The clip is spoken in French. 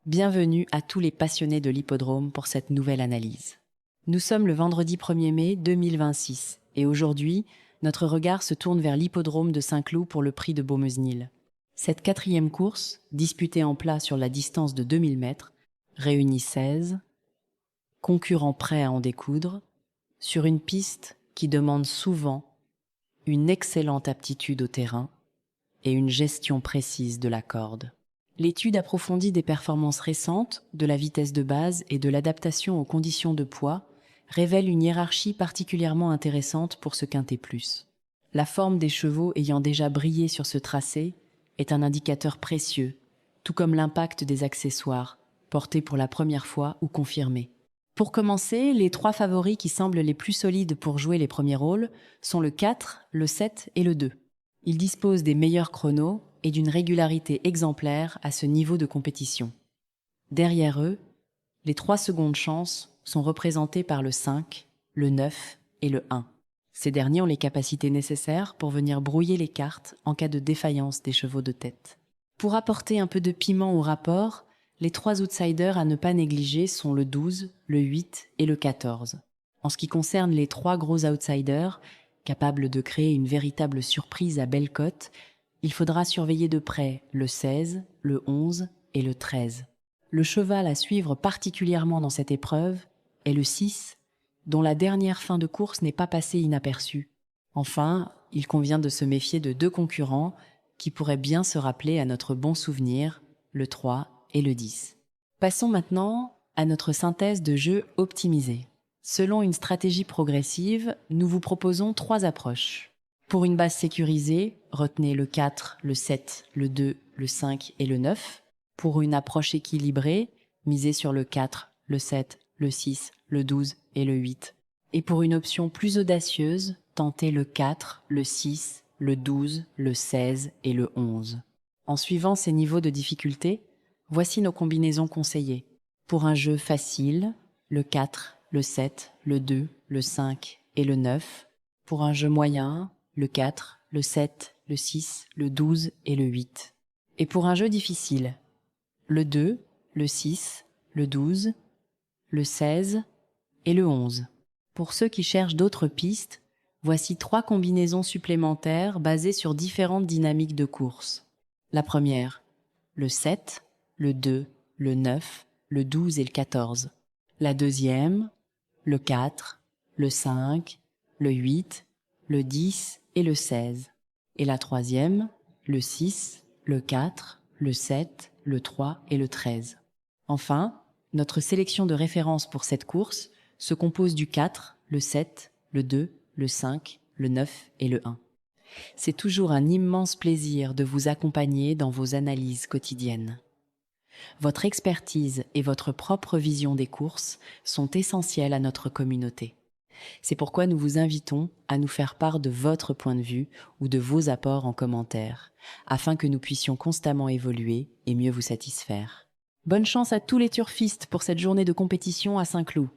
Bienvenue à tous les passionnés de l'hippodrome pour cette nouvelle analyse. Nous sommes le vendredi 1er mai 2026 et aujourd'hui, notre regard se tourne vers l'hippodrome de Saint-Cloud pour le prix de Beaumesnil. Cette 4e course, disputée en plat sur la distance de 2000 mètres, réunit 16 concurrents prêts à en découdre sur une piste qui demande souvent une excellente aptitude au terrain et une gestion précise de la corde. L'étude approfondie des performances récentes, de la vitesse de base et de l'adaptation aux conditions de poids révèle une hiérarchie particulièrement intéressante pour ce quintet plus. La forme des chevaux ayant déjà brillé sur ce tracé est un indicateur précieux, tout comme l'impact des accessoires, portés pour la première fois ou confirmés. Pour commencer, les 3 favoris qui semblent les plus solides pour jouer les premiers rôles sont le 4, le 7 et le 2. Ils disposent des meilleurs chronos et d'une régularité exemplaire à ce niveau de compétition. Derrière eux, les 3 secondes chances sont représentées par le 5, le 9 et le 1. Ces derniers ont les capacités nécessaires pour venir brouiller les cartes en cas de défaillance des chevaux de tête. Pour apporter un peu de piment au rapport, les 3 outsiders à ne pas négliger sont le 12, le 8 et le 14. En ce qui concerne les 3 gros outsiders, capables de créer une véritable surprise à belle cote, il faudra surveiller de près le 16, le 11 et le 13. Le cheval à suivre particulièrement dans cette épreuve est le 6, dont la dernière fin de course n'est pas passée inaperçue. Enfin, il convient de se méfier de 2 concurrents qui pourraient bien se rappeler à notre bon souvenir, le 3 et le 10. Passons maintenant à notre synthèse de jeu optimisée. Selon une stratégie progressive, nous vous proposons 3 approches. Pour une base sécurisée, retenez le 4, le 7, le 2, le 5 et le 9. Pour une approche équilibrée, misez sur le 4, le 7, le 6, le 12 et le 8. Et pour une option plus audacieuse, tentez le 4, le 6, le 12, le 16 et le 11. En suivant ces niveaux de difficulté, voici nos combinaisons conseillées. Pour un jeu facile, le 4, le 7, le 2, le 5 et le 9. Pour un jeu moyen, le 4, le 7, le 6, le 12 et le 8. Et pour un jeu difficile, le 2, le 6, le 12, le 16 et le 11. Pour ceux qui cherchent d'autres pistes, voici 3 combinaisons supplémentaires basées sur différentes dynamiques de course. La première, le 7, le 2, le 9, le 12 et le 14. La deuxième, le 4, le 5, le 8, le 10 et le 16. Et la troisième, le 6, le 4, le 7, le 3 et le 13. Enfin, notre sélection de référence pour cette course se compose du 4, le 7, le 2, le 5, le 9 et le 1. C'est toujours un immense plaisir de vous accompagner dans vos analyses quotidiennes. Votre expertise et votre propre vision des courses sont essentielles à notre communauté. C'est pourquoi nous vous invitons à nous faire part de votre point de vue ou de vos apports en commentaire, afin que nous puissions constamment évoluer et mieux vous satisfaire. Bonne chance à tous les turfistes pour cette journée de compétition à Saint-Cloud.